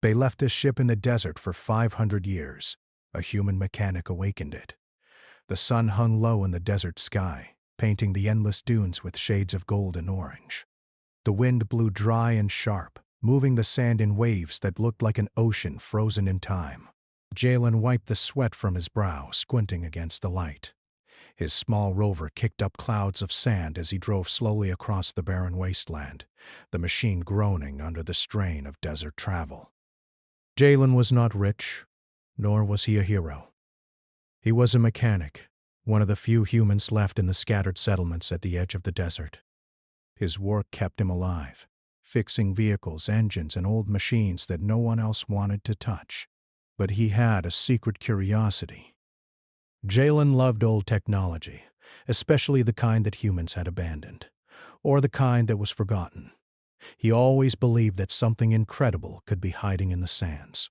They left this ship in the desert for 500 years. A human mechanic awakened it. The sun hung low in the desert sky, painting the endless dunes with shades of gold and orange. The wind blew dry and sharp, moving the sand in waves that looked like an ocean frozen in time. Jalen wiped the sweat from his brow, squinting against the light. His small rover kicked up clouds of sand as he drove slowly across the barren wasteland, the machine groaning under the strain of desert travel. Jalen was not rich, nor was he a hero. He was a mechanic, one of the few humans left in the scattered settlements at the edge of the desert. His work kept him alive, fixing vehicles, engines, and old machines that no one else wanted to touch. But he had a secret curiosity. Jalen loved old technology, especially the kind that humans had abandoned, or the kind that was forgotten. He always believed that something incredible could be hiding in the sands.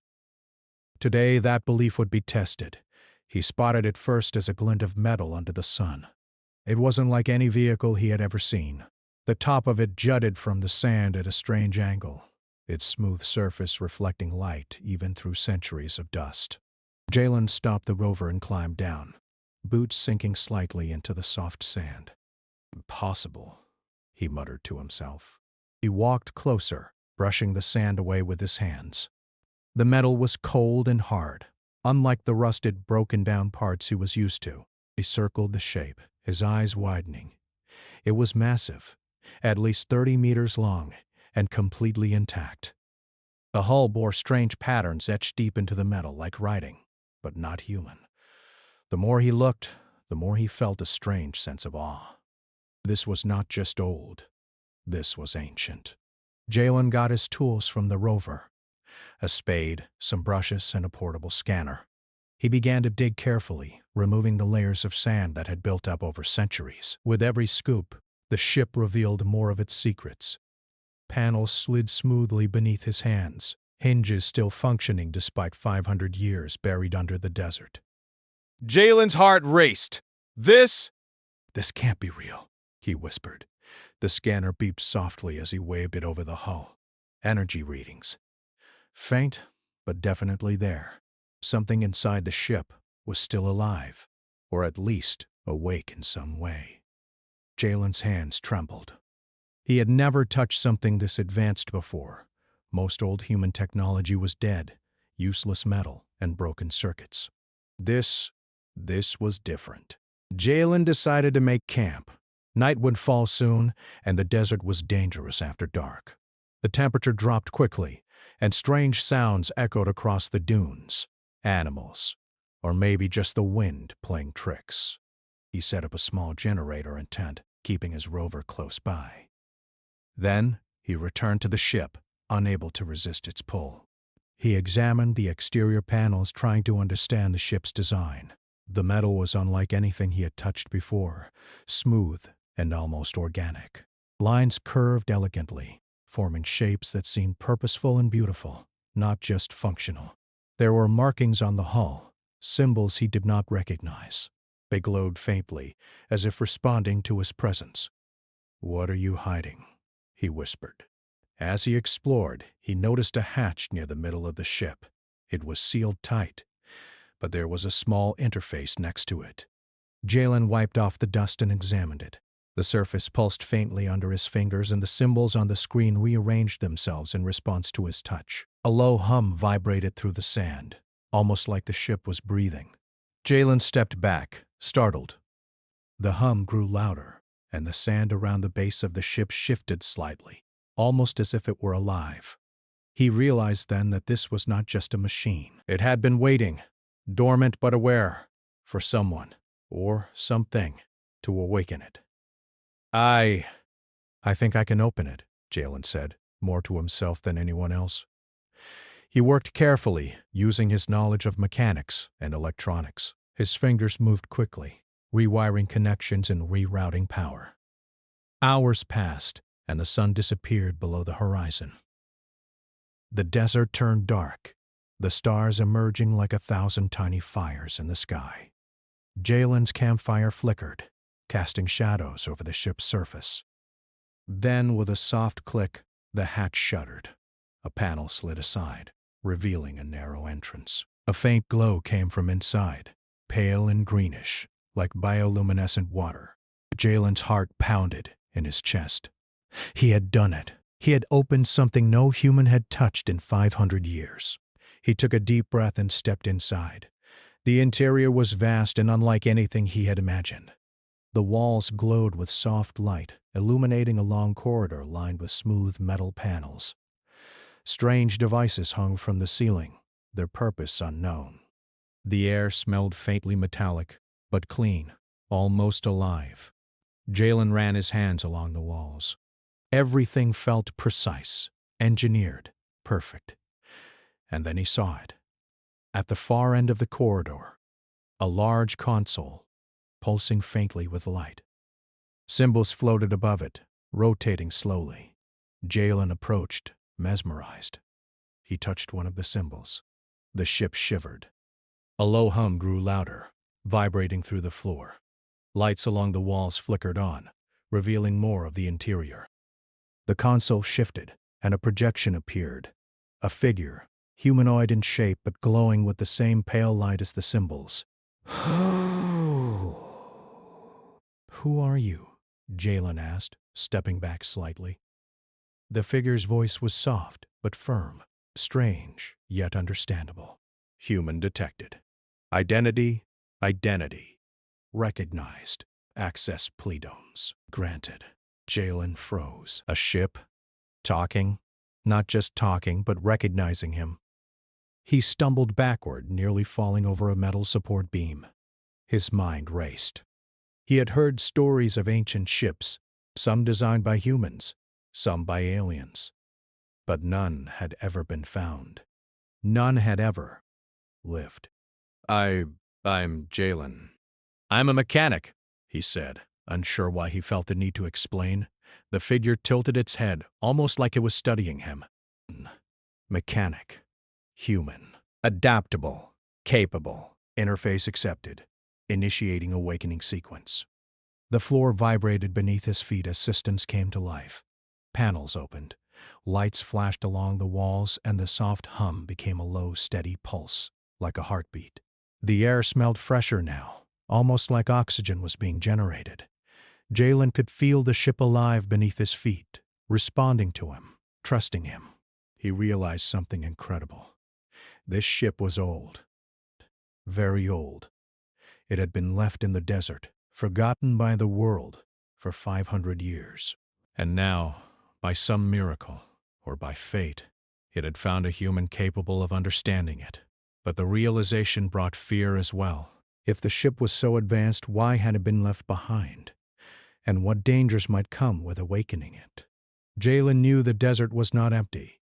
Today, that belief would be tested. He spotted it first as a glint of metal under the sun. It wasn't like any vehicle he had ever seen. The top of it jutted from the sand at a strange angle, its smooth surface reflecting light even through centuries of dust. Jalen stopped the rover and climbed down, boots sinking slightly into the soft sand. "Impossible," he muttered to himself. He walked closer, brushing the sand away with his hands. The metal was cold and hard, unlike the rusted, broken-down parts he was used to. He circled the shape, his eyes widening. It was massive, at least 30 meters long, and completely intact. The hull bore strange patterns etched deep into the metal like writing, but not human. The more he looked, the more he felt a strange sense of awe. This was not just old. This was ancient. Jalen got his tools from the rover, a spade, some brushes, and a portable scanner. He began to dig carefully, removing the layers of sand that had built up over centuries. With every scoop, the ship revealed more of its secrets. Panels slid smoothly beneath his hands, hinges still functioning despite 500 years buried under the desert. Jalen's heart raced. This can't be real, he whispered. The scanner beeped softly as he waved it over the hull. Energy readings. Faint, but definitely there. Something inside the ship was still alive, or at least awake in some way. Jalen's hands trembled. He had never touched something this advanced before. Most old human technology was dead, useless metal, and broken circuits. This was different. Jalen decided to make camp. Night would fall soon, and the desert was dangerous after dark. The temperature dropped quickly, and strange sounds echoed across the dunes. Animals, or maybe just the wind playing tricks. He set up a small generator and tent, keeping his rover close by. Then he returned to the ship, unable to resist its pull. He examined the exterior panels, trying to understand the ship's design. The metal was unlike anything he had touched before, smooth and almost organic. Lines curved elegantly, forming shapes that seemed purposeful and beautiful, not just functional. There were markings on the hull, symbols he did not recognize. They glowed faintly, as if responding to his presence. "What are you hiding?" he whispered. As he explored, he noticed a hatch near the middle of the ship. It was sealed tight, but there was a small interface next to it. Jalen wiped off the dust and examined it. The surface pulsed faintly under his fingers, and the symbols on the screen rearranged themselves in response to his touch. A low hum vibrated through the sand, almost like the ship was breathing. Jalen stepped back, startled. The hum grew louder, and the sand around the base of the ship shifted slightly, almost as if it were alive. He realized then that this was not just a machine. It had been waiting, dormant but aware, for someone, or something, to awaken it. I think I can open it, Jalen said, more to himself than anyone else. He worked carefully, using his knowledge of mechanics and electronics. His fingers moved quickly, rewiring connections and rerouting power. Hours passed, and the sun disappeared below the horizon. The desert turned dark, the stars emerging like 1,000 tiny fires in the sky. Jalen's campfire flickered, casting shadows over the ship's surface. Then, with a soft click, the hatch shuttered. A panel slid aside. revealing a narrow entrance. A faint glow came from inside, pale and greenish, like bioluminescent water. Jalen's heart pounded in his chest. He had done it. He had opened something no human had touched in 500 years. He took a deep breath and stepped inside. The interior was vast and unlike anything he had imagined. The walls glowed with soft light, illuminating a long corridor lined with smooth metal panels. Strange devices hung from the ceiling, their purpose unknown. The air smelled faintly metallic, but clean, almost alive. Jalen ran his hands along the walls. Everything felt precise, engineered, perfect. And then he saw it. At the far end of the corridor, a large console, pulsing faintly with light. Symbols floated above it, rotating slowly. Jalen approached, mesmerized. He touched one of the symbols. The ship shivered. A low hum grew louder, vibrating through the floor. Lights along the walls flickered on, revealing more of the interior. The console shifted, and a projection appeared. A figure, humanoid in shape but glowing with the same pale light as the symbols. Who are you? Jalen asked, stepping back slightly. The figure's voice was soft but firm, strange yet understandable. Human detected. Identity. Recognized. Access pleadomes. Granted. Jalen froze. A ship? Talking? Not just talking, but recognizing him. He stumbled backward, nearly falling over a metal support beam. His mind raced. He had heard stories of ancient ships, some designed by humans, some by aliens. But none had ever been found. None had ever lived. I'm Jalen. I'm a mechanic, he said, unsure why he felt the need to explain. The figure tilted its head, almost like it was studying him. Mechanic. Human. Adaptable. Capable. Interface accepted. Initiating awakening sequence. The floor vibrated beneath his feet as systems came to life. Panels opened. Lights flashed along the walls, and the soft hum became a low, steady pulse, like a heartbeat. The air smelled fresher now, almost like oxygen was being generated. Jalen could feel the ship alive beneath his feet, responding to him, trusting him. He realized something incredible. This ship was old. Very old. It had been left in the desert, forgotten by the world, for 500 years. And now, by some miracle, or by fate, it had found a human capable of understanding it. But the realization brought fear as well. If the ship was so advanced, why had it been left behind? And what dangers might come with awakening it? Jalen knew the desert was not empty.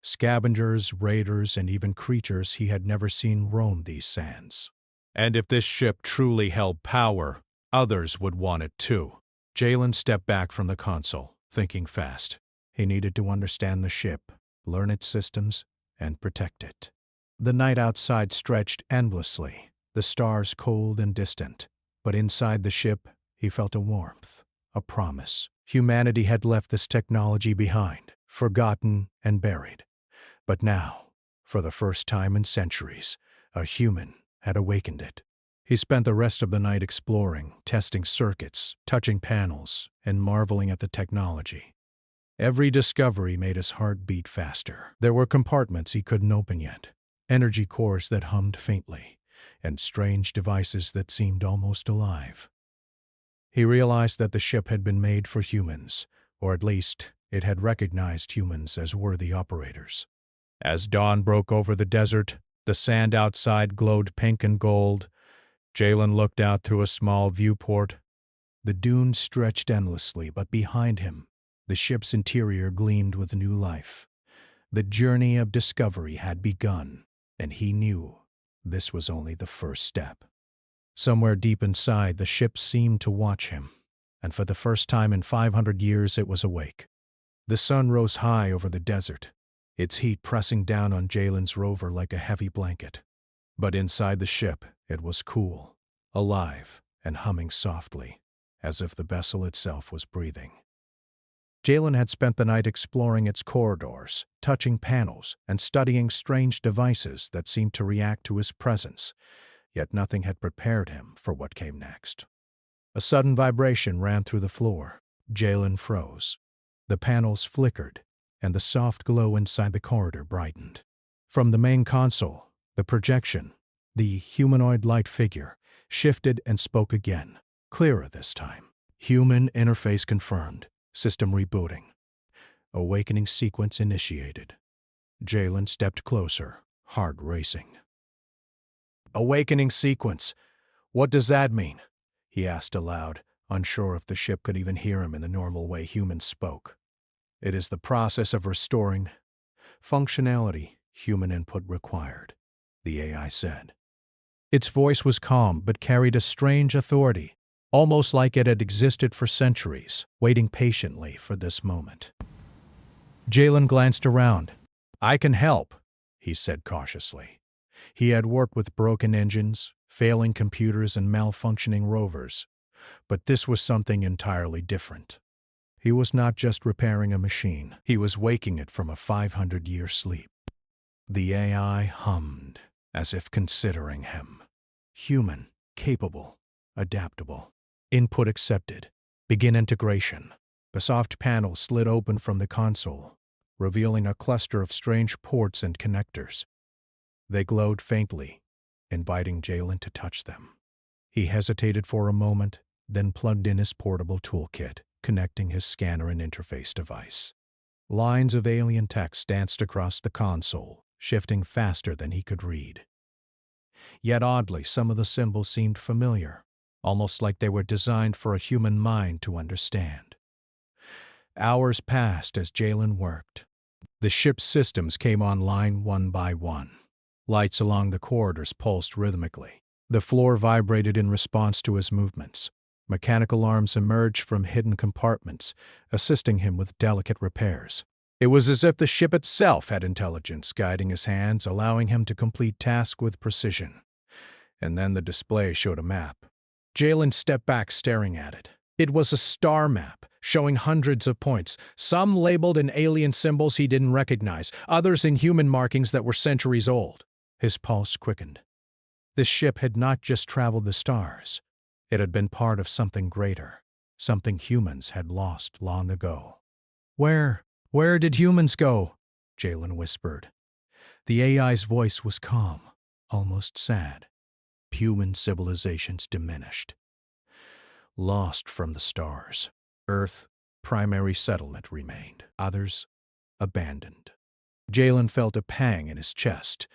Scavengers, raiders, and even creatures he had never seen roamed these sands. And if this ship truly held power, others would want it too. Jalen stepped back from the console, thinking fast. He needed to understand the ship, learn its systems, and protect it. The night outside stretched endlessly, the stars cold and distant. But inside the ship, he felt a warmth, a promise. Humanity had left this technology behind, forgotten and buried. But now, for the first time in centuries, a human had awakened it. He spent the rest of the night exploring, testing circuits, touching panels, and marveling at the technology. Every discovery made his heart beat faster. There were compartments he couldn't open yet, energy cores that hummed faintly, and strange devices that seemed almost alive. He realized that the ship had been made for humans, or at least it had recognized humans as worthy operators. As dawn broke over the desert, the sand outside glowed pink and gold. Jalen looked out through a small viewport. The dunes stretched endlessly, but behind him, the ship's interior gleamed with new life. The journey of discovery had begun, and he knew this was only the first step. Somewhere deep inside, the ship seemed to watch him, and for the first time in 500 years it was awake. The sun rose high over the desert, its heat pressing down on Jalen's rover like a heavy blanket. But inside the ship, it was cool, alive, and humming softly, as if the vessel itself was breathing. Jalen had spent the night exploring its corridors, touching panels, and studying strange devices that seemed to react to his presence, yet nothing had prepared him for what came next. A sudden vibration ran through the floor. Jalen froze. The panels flickered, and the soft glow inside the corridor brightened. From the main console, the projection, the humanoid-like figure, shifted and spoke again, clearer this time. Human interface confirmed. System rebooting. Awakening sequence initiated. Jalen stepped closer, heart racing. Awakening sequence. What does that mean? He asked aloud, unsure if the ship could even hear him in the normal way humans spoke. It is the process of restoring functionality human input required, the AI said. Its voice was calm but carried a strange authority, almost like it had existed for centuries, waiting patiently for this moment. Jalen glanced around. I can help, he said cautiously. He had worked with broken engines, failing computers, and malfunctioning rovers, but this was something entirely different. He was not just repairing a machine, he was waking it from a 500-year sleep. The AI hummed, as if considering him. Human, capable, adaptable. Input accepted. Begin integration. The soft panel slid open from the console, revealing a cluster of strange ports and connectors. They glowed faintly, inviting Jalen to touch them. He hesitated for a moment, then plugged in his portable toolkit, connecting his scanner and interface device. Lines of alien text danced across the console, shifting faster than he could read. Yet oddly, some of the symbols seemed familiar, almost like they were designed for a human mind to understand. Hours passed as Jalen worked. The ship's systems came online one by one. Lights along the corridors pulsed rhythmically. The floor vibrated in response to his movements. Mechanical arms emerged from hidden compartments, assisting him with delicate repairs. It was as if the ship itself had intelligence guiding his hands, allowing him to complete tasks with precision. And then the display showed a map. Jalen stepped back, staring at it. It was a star map, showing hundreds of points, some labeled in alien symbols he didn't recognize, others in human markings that were centuries old. His pulse quickened. This ship had not just traveled the stars. It had been part of something greater, something humans had lost long ago. Where did humans go? Jalen whispered. The AI's voice was calm, almost sad. Human civilizations diminished. Lost from the stars. Earth, primary settlement remained. Others, abandoned. Jalen felt a pang in his chest.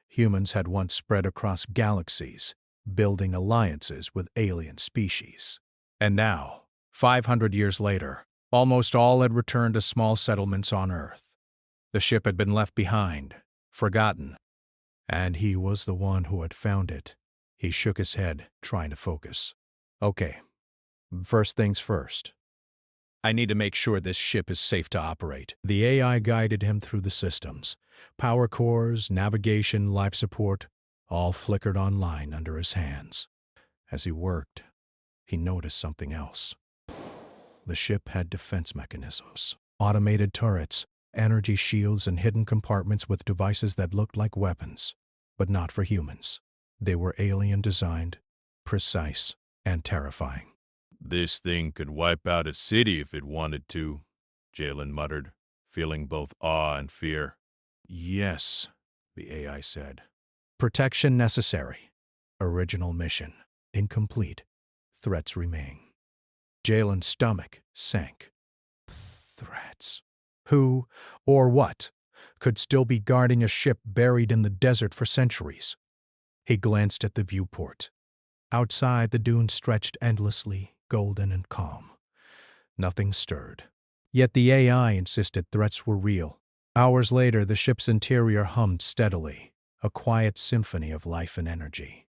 Humans had once spread across galaxies, building alliances with alien species. And now, 500 years later, almost all had returned to small settlements on Earth. The ship had been left behind, forgotten, and he was the one who had found it. He shook his head, trying to focus. Okay, first things first. I need to make sure this ship is safe to operate. The AI guided him through the systems. Power cores, navigation, life support, all flickered online under his hands. As he worked, he noticed something else. The ship had defense mechanisms, automated turrets, energy shields, and hidden compartments with devices that looked like weapons, but not for humans. They were alien-designed, precise, and terrifying. This thing could wipe out a city if it wanted to, Jalen muttered, feeling both awe and fear. Yes, the AI said. Protection necessary. Original mission incomplete. Threats remain. Jalen's stomach sank. Threats. Who, or what, could still be guarding a ship buried in the desert for centuries? He glanced at the viewport. Outside, the dunes stretched endlessly, golden and calm. Nothing stirred. Yet the AI insisted threats were real. Hours later, the ship's interior hummed steadily, a quiet symphony of life and energy.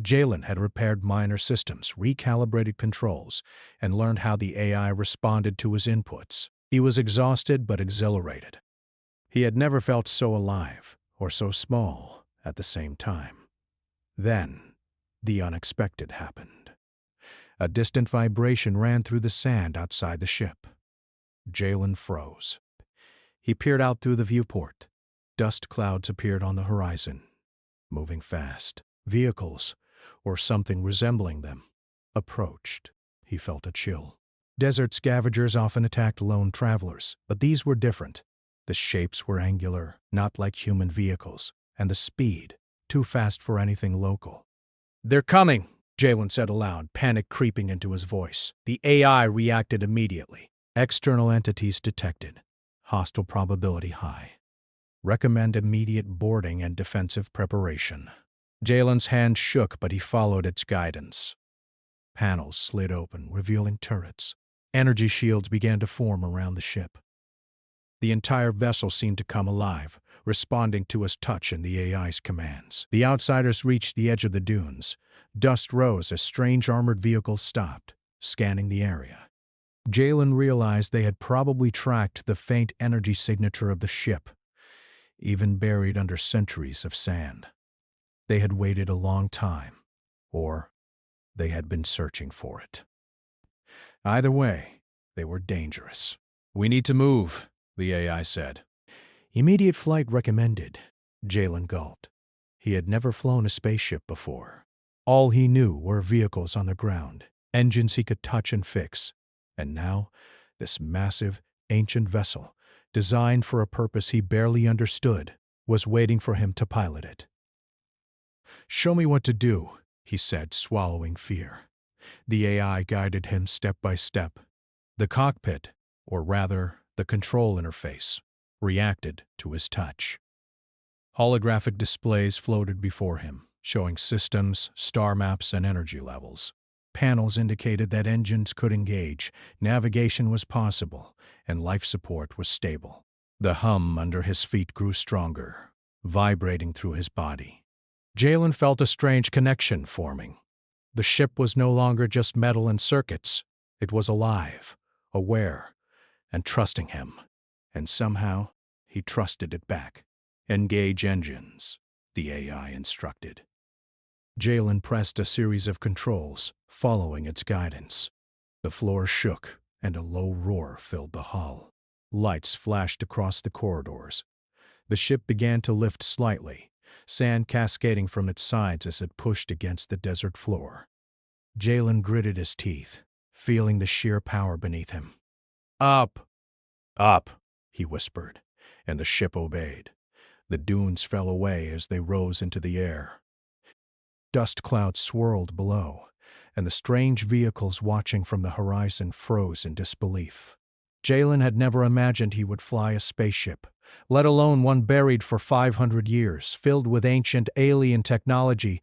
Jalen had repaired minor systems, recalibrated controls, and learned how the AI responded to his inputs. He was exhausted but exhilarated. He had never felt so alive, or so small, at the same time. Then, the unexpected happened. A distant vibration ran through the sand outside the ship. Jalen froze. He peered out through the viewport. Dust clouds appeared on the horizon, moving fast. Vehicles, or something resembling them, approached. He felt a chill. Desert scavengers often attacked lone travelers, but these were different. The shapes were angular, not like human vehicles, and the speed, too fast for anything local. "They're coming," Jalen said aloud, panic creeping into his voice. The AI reacted immediately. External entities detected. Hostile probability high. Recommend immediate boarding and defensive preparation. Jalen's hand shook, but he followed its guidance. Panels slid open, revealing turrets. Energy shields began to form around the ship. The entire vessel seemed to come alive, responding to his touch and the AI's commands. The outsiders reached the edge of the dunes. Dust rose as strange armored vehicles stopped, scanning the area. Jalen realized they had probably tracked the faint energy signature of the ship, even buried under centuries of sand. They had waited a long time, or they had been searching for it. Either way, they were dangerous. "We need to move," the AI said. "Immediate flight recommended," Jalen gulped. He had never flown a spaceship before. All he knew were vehicles on the ground, engines he could touch and fix. And now, this massive, ancient vessel, designed for a purpose he barely understood, was waiting for him to pilot it. "Show me what to do," he said, swallowing fear. The AI guided him step by step. The cockpit, or rather, the control interface, reacted to his touch. Holographic displays floated before him, showing systems, star maps, and energy levels. Panels indicated that engines could engage, navigation was possible, and life support was stable. The hum under his feet grew stronger, vibrating through his body. Jalen felt a strange connection forming. The ship was no longer just metal and circuits. It was alive, aware, and trusting him. And somehow, he trusted it back. "Engage engines," the AI instructed. Jalen pressed a series of controls, following its guidance. The floor shook, and a low roar filled the hull. Lights flashed across the corridors. The ship began to lift slightly, sand cascading from its sides as it pushed against the desert floor. Jalen gritted his teeth, feeling the sheer power beneath him. "Up! Up!" he whispered, and the ship obeyed. The dunes fell away as they rose into the air. Dust clouds swirled below, and the strange vehicles watching from the horizon froze in disbelief. Jalen had never imagined he would fly a spaceship, let alone one buried for 500 years, filled with ancient alien technology.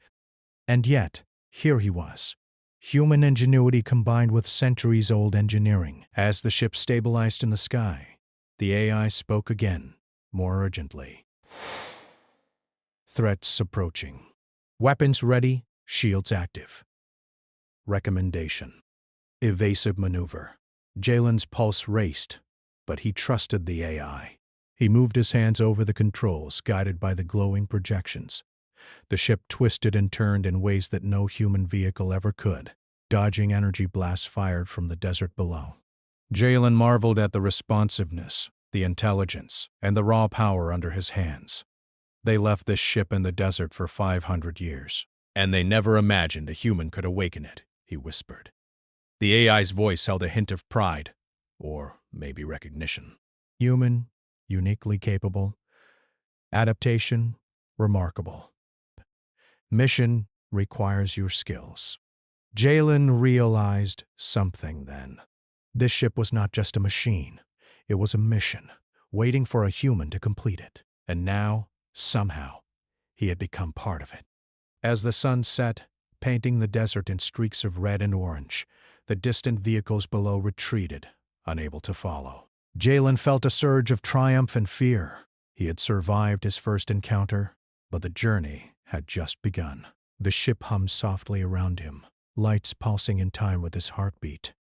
And yet, here he was. Human ingenuity combined with centuries-old engineering. As the ship stabilized in the sky, the AI spoke again, more urgently. "Threats approaching. Weapons ready, shields active. Recommendation: evasive maneuver." Jalen's pulse raced, but he trusted the AI. He moved his hands over the controls, guided by the glowing projections. The ship twisted and turned in ways that no human vehicle ever could, dodging energy blasts fired from the desert below. Jalen marveled at the responsiveness, the intelligence, and the raw power under his hands. They left this ship in the desert for 500 years, and they never imagined a human could awaken it, he whispered. The AI's voice held a hint of pride, or maybe recognition. "Human, uniquely capable. Adaptation, remarkable. Mission requires your skills." Jalen realized something then. This ship was not just a machine. It was a mission, waiting for a human to complete it. And now, somehow, he had become part of it. As the sun set, painting the desert in streaks of red and orange, the distant vehicles below retreated, unable to follow. Jalen felt a surge of triumph and fear. He had survived his first encounter, but the journey had just begun. The ship hummed softly around him, lights pulsing in time with his heartbeat.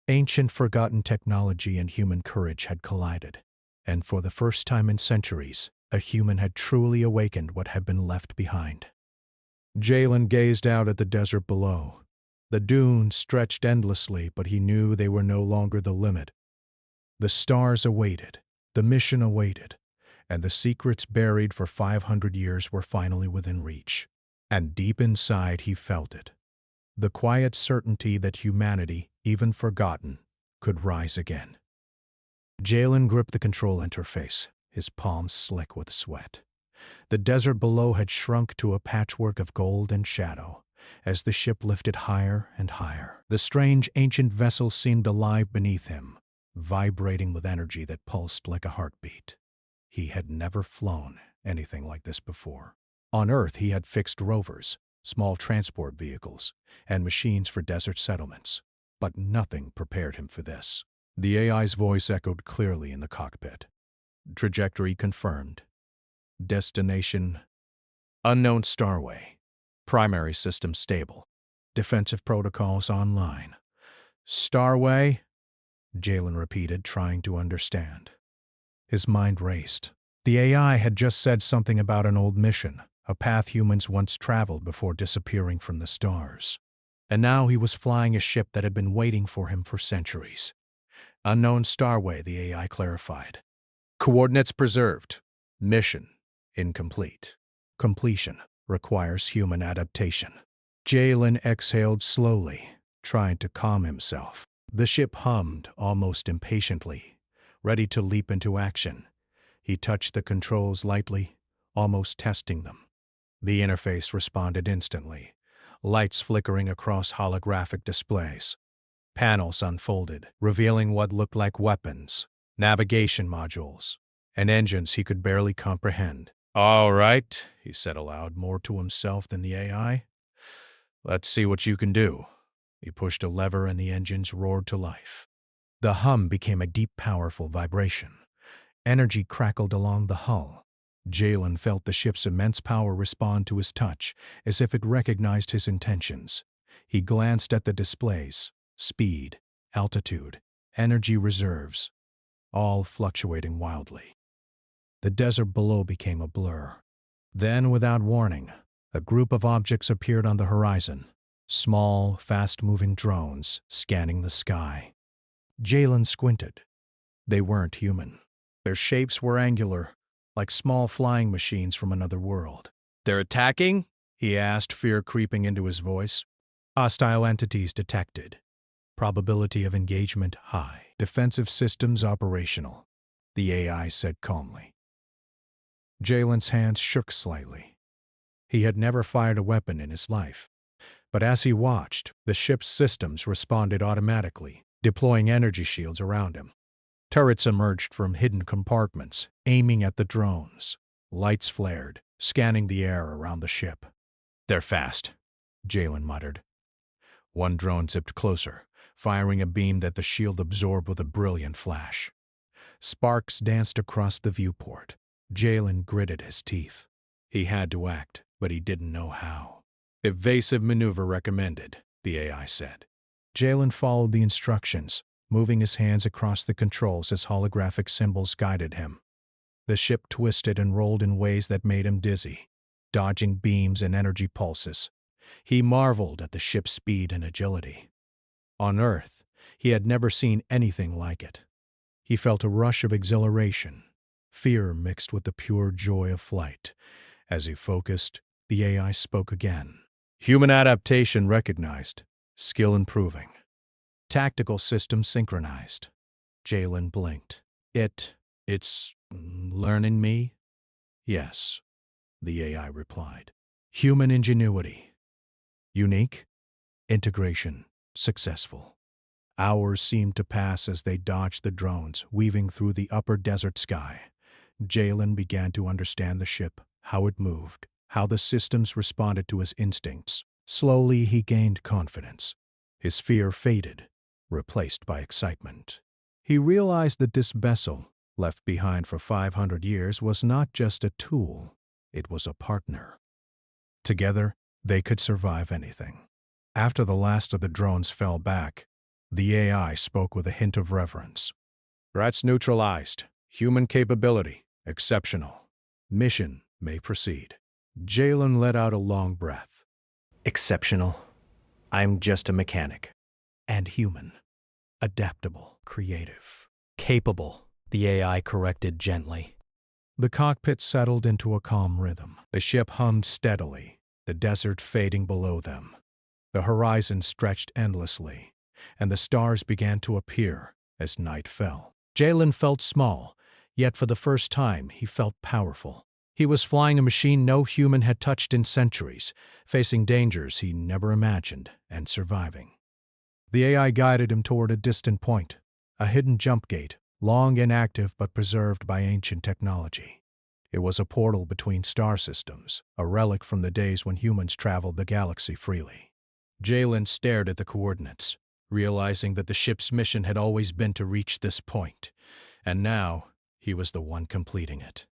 Ancient forgotten technology and human courage had collided, and for the first time in centuries, a human had truly awakened what had been left behind. Jalen gazed out at the desert below. The dunes stretched endlessly, but he knew they were no longer the limit. The stars awaited, the mission awaited, and the secrets buried for 500 years were finally within reach. And deep inside he felt it. The quiet certainty that humanity, even forgotten, could rise again. Jalen gripped the control interface, his palms slick with sweat. The desert below had shrunk to a patchwork of gold and shadow, as the ship lifted higher and higher. The strange ancient vessel seemed alive beneath him, vibrating with energy that pulsed like a heartbeat. He had never flown anything like this before. On Earth he had fixed rovers, small transport vehicles, and machines for desert settlements, but nothing prepared him for this. The AI's voice echoed clearly in the cockpit. Trajectory confirmed. Destination: unknown starway. Primary system stable. Defensive protocols online. Starway? Jalen repeated, trying to understand. His mind raced. The AI had just said something about an old mission, a path humans once traveled before disappearing from the stars. And now he was flying a ship that had been waiting for him for centuries. Unknown starway, the AI clarified. Coordinates preserved. Mission incomplete. Completion requires human adaptation. Jalen exhaled slowly, trying to calm himself. The ship hummed almost impatiently, ready to leap into action. He touched the controls lightly, almost testing them. The interface responded instantly, lights flickering across holographic displays. Panels unfolded, revealing what looked like weapons, navigation modules, and engines he could barely comprehend. "All right," he said aloud, more to himself than the AI. "Let's see what you can do." He pushed a lever and the engines roared to life. The hum became a deep, powerful vibration. Energy crackled along the hull. Jalen felt the ship's immense power respond to his touch, as if it recognized his intentions. He glanced at the displays. Speed, altitude, energy reserves, all fluctuating wildly. The desert below became a blur. Then, without warning, a group of objects appeared on the horizon. Small, fast-moving drones scanning the sky. Jalen squinted. They weren't human. Their shapes were angular, like small flying machines from another world. "They're attacking?" he asked, fear creeping into his voice. "Hostile entities detected. Probability of engagement high. Defensive systems operational," the AI said calmly. Jalen's hands shook slightly. He had never fired a weapon in his life. But as he watched, the ship's systems responded automatically, deploying energy shields around him. Turrets emerged from hidden compartments, aiming at the drones. Lights flared, scanning the air around the ship. "They're fast," Jalen muttered. One drone zipped closer, firing a beam that the shield absorbed with a brilliant flash. Sparks danced across the viewport. Jalen gritted his teeth. He had to act, but he didn't know how. "Evasive maneuver recommended," the AI said. Jalen followed the instructions, moving his hands across the controls as holographic symbols guided him. The ship twisted and rolled in ways that made him dizzy, dodging beams and energy pulses. He marveled at the ship's speed and agility. On Earth, he had never seen anything like it. He felt a rush of exhilaration, fear mixed with the pure joy of flight. As he focused, the AI spoke again. "Human adaptation recognized. Skill improving. Tactical system synchronized." Jalen blinked. It's learning me?" "Yes," the AI replied. "Human ingenuity. Unique. Integration successful." Hours seemed to pass as they dodged the drones, weaving through the upper desert sky. Jalen began to understand the ship, how it moved, how the systems responded to his instincts. Slowly he gained confidence. His fear faded, replaced by excitement. He realized that this vessel, left behind for 500 years, was not just a tool, it was a partner. Together, they could survive anything. After the last of the drones fell back, the AI spoke with a hint of reverence. "Threats neutralized. Human capability exceptional. Mission may proceed." Jalen let out a long breath. "Exceptional. I'm just a mechanic. And human. Adaptable, creative." Capable, the AI corrected gently. The cockpit settled into a calm rhythm. The ship hummed steadily, the desert fading below them. The horizon stretched endlessly, and the stars began to appear as night fell. Jalen felt small, yet for the first time he felt powerful. He was flying a machine no human had touched in centuries, facing dangers he never imagined, and surviving. The AI guided him toward a distant point, a hidden jump gate, long inactive but preserved by ancient technology. It was a portal between star systems, a relic from the days when humans traveled the galaxy freely. Jalen stared at the coordinates, realizing that the ship's mission had always been to reach this point, and now he was the one completing it.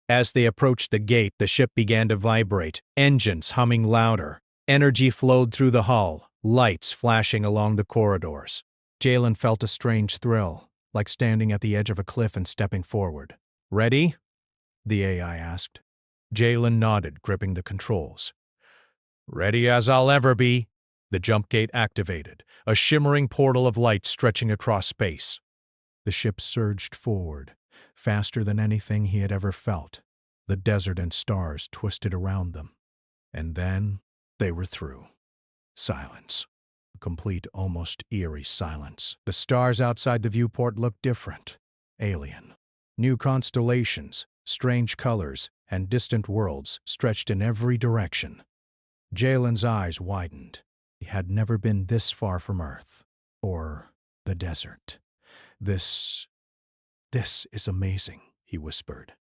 As they approached the gate, the ship began to vibrate, engines humming louder. Energy flowed through the hull, lights flashing along the corridors. Jalen felt a strange thrill, like standing at the edge of a cliff and stepping forward. "Ready?" the AI asked. Jalen nodded, gripping the controls. "Ready as I'll ever be." The jump gate activated, a shimmering portal of light stretching across space. The ship surged forward, faster than anything he had ever felt. The desert and stars twisted around them. And then they were through. Silence. A complete, almost eerie silence. The stars outside the viewport looked different. Alien. New constellations, strange colors, and distant worlds stretched in every direction. Jalen's eyes widened. He had never been this far from Earth. Or the desert. This is amazing, he whispered.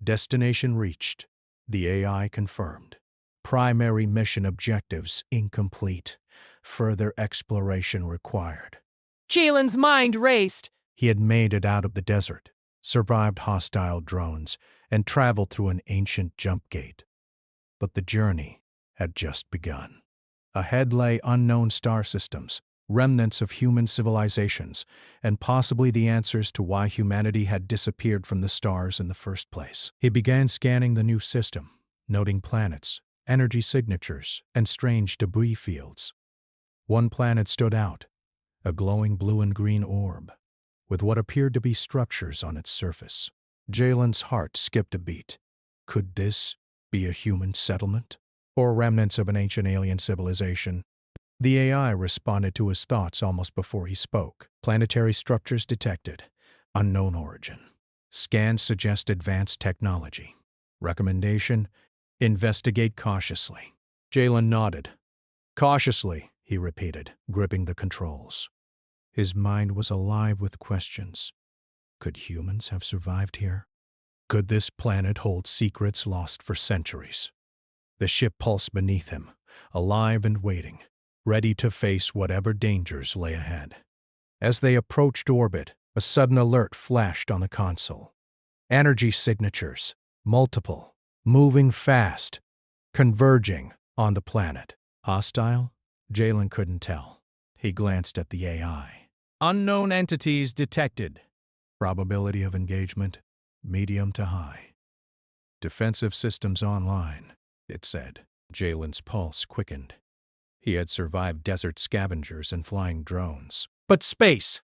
Destination reached. The AI confirmed. Primary mission objectives incomplete. Further exploration required. Jalen's mind raced. He had made it out of the desert, survived hostile drones, and traveled through an ancient jump gate. But the journey had just begun. Ahead lay unknown star systems, remnants of human civilizations, and possibly the answers to why humanity had disappeared from the stars in the first place. He began scanning the new system, noting planets, energy signatures, and strange debris fields. One planet stood out, a glowing blue and green orb, with what appeared to be structures on its surface. Jalen's heart skipped a beat. Could this be a human settlement? Or remnants of an ancient alien civilization? The AI responded to his thoughts almost before he spoke. Planetary structures detected. Unknown origin. Scans suggest advanced technology. Recommendation: investigate cautiously. Jalen nodded. Cautiously, he repeated, gripping the controls. His mind was alive with questions. Could humans have survived here? Could this planet hold secrets lost for centuries? The ship pulsed beneath him, alive and waiting, ready to face whatever dangers lay ahead. As they approached orbit, a sudden alert flashed on the console. Energy signatures, multiple, moving fast, converging on the planet. Hostile? Jalen couldn't tell. He glanced at the AI. Unknown entities detected. Probability of engagement, medium to high. Defensive systems online, it said. Jalen's pulse quickened. He had survived desert scavengers and flying drones. But space!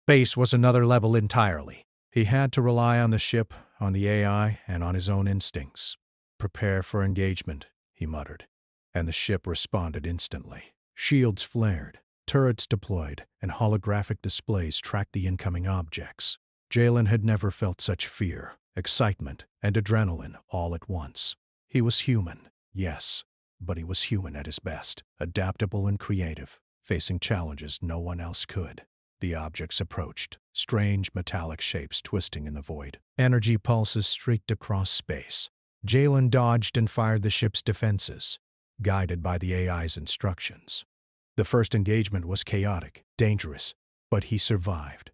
Space was another level entirely. He had to rely on the ship, on the AI, and on his own instincts. Prepare for engagement, he muttered, and the ship responded instantly. Shields flared, turrets deployed, and holographic displays tracked the incoming objects. Jalen had never felt such fear, excitement, and adrenaline all at once. He was human, yes, but he was human at his best, adaptable and creative, facing challenges no one else could. The objects approached, strange metallic shapes twisting in the void. Energy pulses streaked across space. Jalen dodged and fired the ship's defenses, guided by the AI's instructions. The first engagement was chaotic, dangerous, but he survived.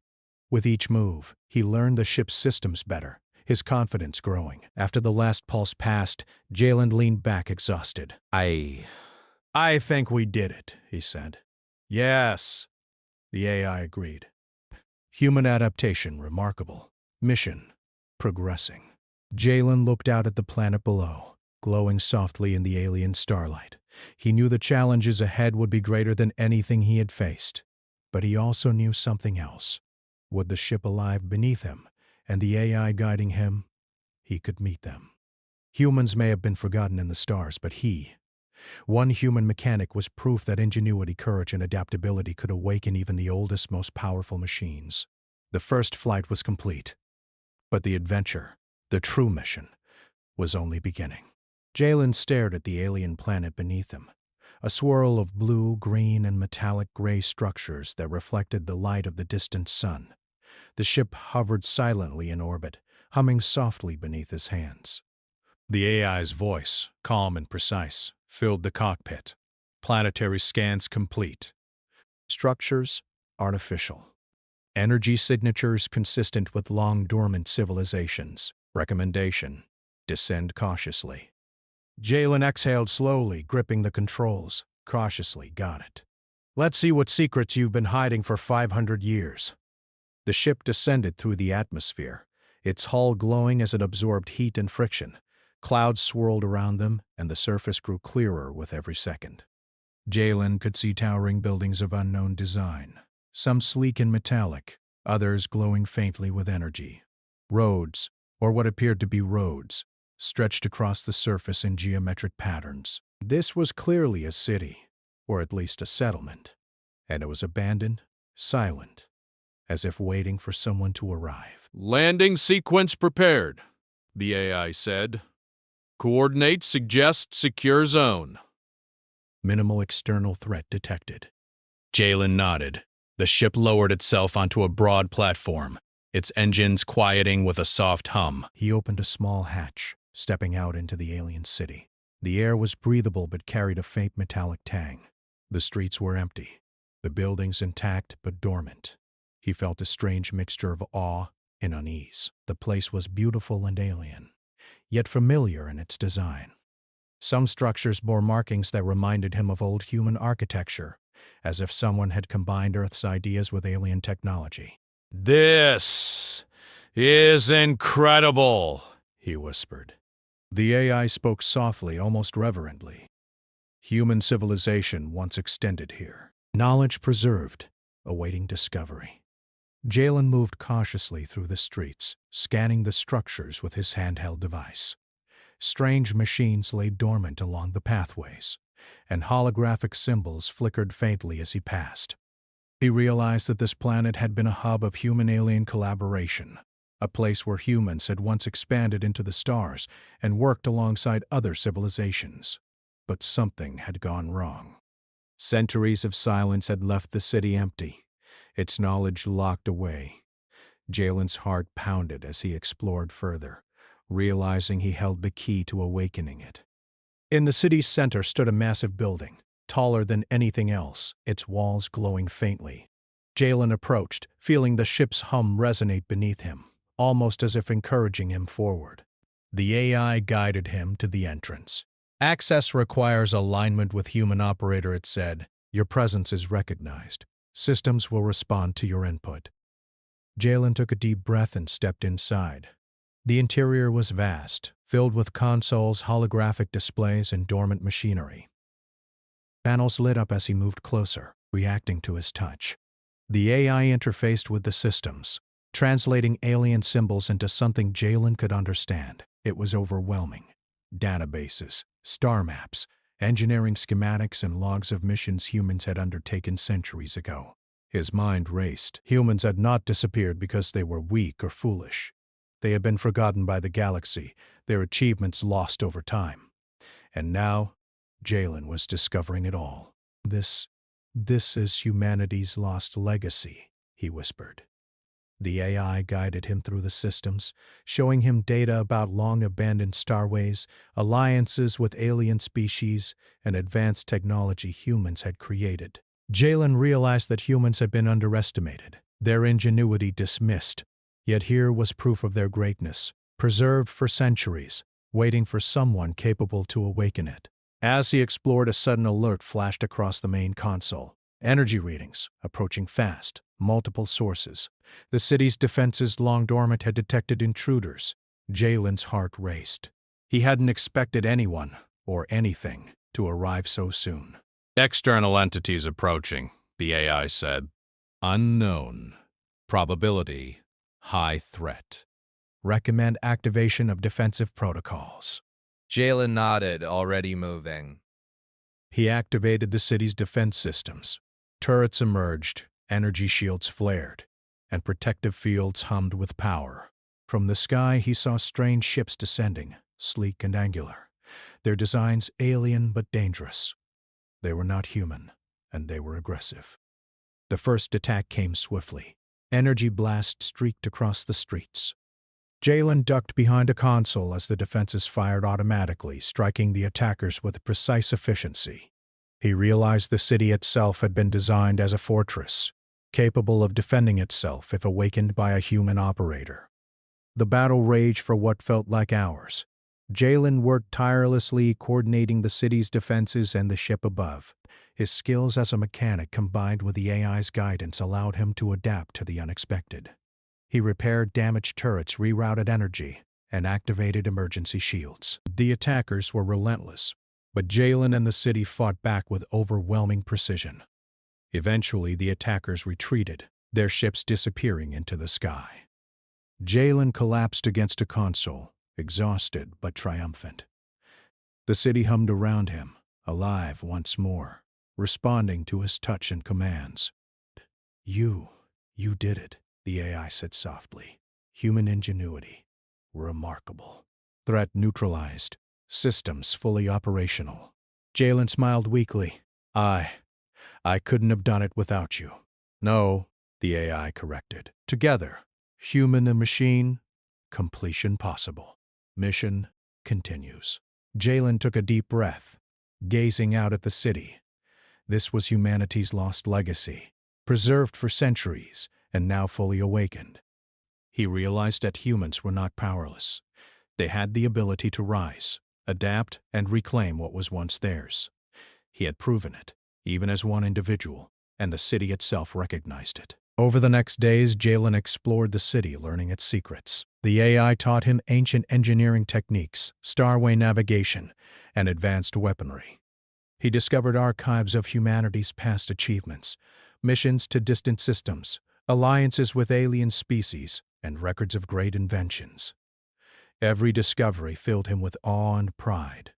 With each move, he learned the ship's systems better, his confidence growing. After the last pulse passed, Jalen leaned back exhausted. I think we did it, he said. Yes, the AI agreed. Human adaptation remarkable. Mission progressing. Jalen looked out at the planet below, glowing softly in the alien starlight. He knew the challenges ahead would be greater than anything he had faced. But he also knew something else. Would the ship alive beneath him, and the AI guiding him? He could meet them. Humans may have been forgotten in the stars, but one human mechanic, was proof that ingenuity, courage, and adaptability could awaken even the oldest, most powerful machines. The first flight was complete, but the adventure, the true mission, was only beginning. Jalen stared at the alien planet beneath him, a swirl of blue, green, and metallic gray structures that reflected the light of the distant sun. The ship hovered silently in orbit, humming softly beneath his hands. The AI's voice, calm and precise, filled the cockpit. Planetary scans complete. Structures artificial. Energy signatures consistent with long-dormant civilizations. Recommendation: descend cautiously. Jalen exhaled slowly, gripping the controls. Cautiously, got it. Let's see what secrets you've been hiding for 500 years. The ship descended through the atmosphere, its hull glowing as it absorbed heat and friction. Clouds swirled around them, and the surface grew clearer with every second. Jalen could see towering buildings of unknown design, some sleek and metallic, others glowing faintly with energy. Roads, or what appeared to be roads, stretched across the surface in geometric patterns. This was clearly a city, or at least a settlement, and it was abandoned, silent, as if waiting for someone to arrive. Landing sequence prepared, the AI said. Coordinates suggest secure zone. Minimal external threat detected. Jalen nodded. The ship lowered itself onto a broad platform, its engines quieting with a soft hum. He opened a small hatch, stepping out into the alien city. The air was breathable but carried a faint metallic tang. The streets were empty, the buildings intact but dormant. He felt a strange mixture of awe and unease. The place was beautiful and alien, yet familiar in its design. Some structures bore markings that reminded him of old human architecture, as if someone had combined Earth's ideas with alien technology. This is incredible, he whispered. The AI spoke softly, almost reverently. Human civilization once extended here. Knowledge preserved, awaiting discovery. Jalen moved cautiously through the streets, scanning the structures with his handheld device. Strange machines lay dormant along the pathways, and holographic symbols flickered faintly as he passed. He realized that this planet had been a hub of human-alien collaboration, a place where humans had once expanded into the stars and worked alongside other civilizations. But something had gone wrong. Centuries of silence had left the city empty, its knowledge locked away. Jalen's heart pounded as he explored further, realizing he held the key to awakening it. In the city's center stood a massive building, taller than anything else, its walls glowing faintly. Jalen approached, feeling the ship's hum resonate beneath him, almost as if encouraging him forward. The AI guided him to the entrance. Access requires alignment with human operator, it said. Your presence is recognized. Systems will respond to your input. Jalen took a deep breath and stepped inside. The interior was vast, filled with consoles, holographic displays, and dormant machinery. Panels lit up as he moved closer, reacting to his touch. The AI interfaced with the systems, translating alien symbols into something Jalen could understand. It was overwhelming. Databases, star maps, engineering schematics, and logs of missions humans had undertaken centuries ago. His mind raced. Humans had not disappeared because they were weak or foolish. They had been forgotten by the galaxy, their achievements lost over time. And now, Jalen was discovering it all. This is humanity's lost legacy, he whispered. The AI guided him through the systems, showing him data about long-abandoned starways, alliances with alien species, and advanced technology humans had created. Jalen realized that humans had been underestimated, their ingenuity dismissed, yet here was proof of their greatness, preserved for centuries, waiting for someone capable to awaken it. As he explored, a sudden alert flashed across the main console. Energy readings, approaching fast, multiple sources. The city's defenses, long dormant, had detected intruders. Jalen's heart raced. He hadn't expected anyone, or anything, to arrive so soon. External entities approaching, the AI said. Unknown. Probability, high threat. Recommend activation of defensive protocols. Jalen nodded, already moving. He activated the city's defense systems. Turrets emerged, energy shields flared, and protective fields hummed with power. From the sky, he saw strange ships descending, sleek and angular, their designs alien but dangerous. They were not human, and they were aggressive. The first attack came swiftly. Energy blasts streaked across the streets. Jalen ducked behind a console as the defenses fired automatically, striking the attackers with precise efficiency. He realized the city itself had been designed as a fortress, capable of defending itself if awakened by a human operator. The battle raged for what felt like hours. Jalen worked tirelessly, coordinating the city's defenses and the ship above. His skills as a mechanic combined with the AI's guidance allowed him to adapt to the unexpected. He repaired damaged turrets, rerouted energy, and activated emergency shields. The attackers were relentless, but Jalen and the city fought back with overwhelming precision. Eventually, the attackers retreated, their ships disappearing into the sky. Jalen collapsed against a console, exhausted but triumphant. The city hummed around him, alive once more, responding to his touch and commands. You did it, the AI said softly. Human ingenuity. Remarkable. Threat neutralized. Systems fully operational. Jalen smiled weakly. I couldn't have done it without you. No, the AI corrected. Together, human and machine, completion possible. Mission continues. Jalen took a deep breath, gazing out at the city. This was humanity's lost legacy, preserved for centuries and now fully awakened. He realized that humans were not powerless. They had the ability to rise, adapt, and reclaim what was once theirs. He had proven it, even as one individual, and the city itself recognized it. Over the next days, Jalen explored the city, learning its secrets. The AI taught him ancient engineering techniques, starway navigation, and advanced weaponry. He discovered archives of humanity's past achievements, missions to distant systems, alliances with alien species, and records of great inventions. Every discovery filled him with awe and pride.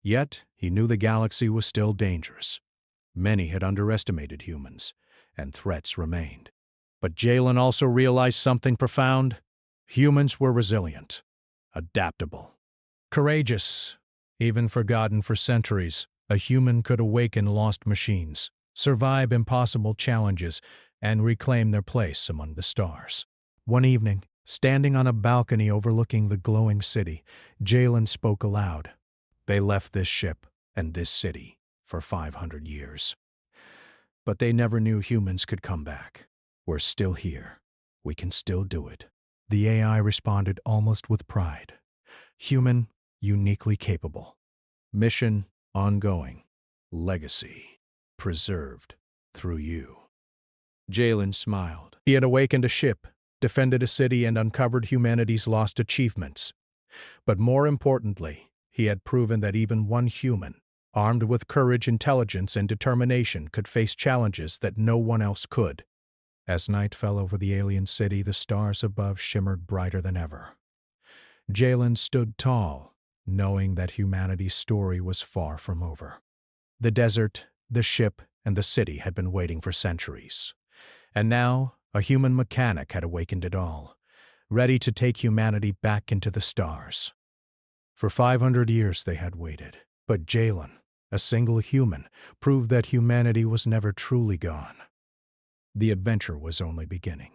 Yet, he knew the galaxy was still dangerous. Many had underestimated humans, and threats remained. But Jalen also realized something profound. Humans were resilient, adaptable, courageous. Even forgotten for centuries, a human could awaken lost machines, survive impossible challenges, and reclaim their place among the stars. One evening, standing on a balcony overlooking the glowing city, Jalen spoke aloud. They left this ship and this city for 500 years. But they never knew humans could come back. We're still here. We can still do it. The AI responded almost with pride. Human, uniquely capable. Mission, ongoing. Legacy, preserved through you. Jalen smiled. He had awakened a ship, defended a city, and uncovered humanity's lost achievements. But more importantly, he had proven that even one human, armed with courage, intelligence, and determination, could face challenges that no one else could. As night fell over the alien city, the stars above shimmered brighter than ever. Jalen stood tall, knowing that humanity's story was far from over. The desert, the ship, and the city had been waiting for centuries. And now, a human mechanic had awakened it all, ready to take humanity back into the stars. For 500 years they had waited, but Jalen, a single human, proved that humanity was never truly gone. The adventure was only beginning.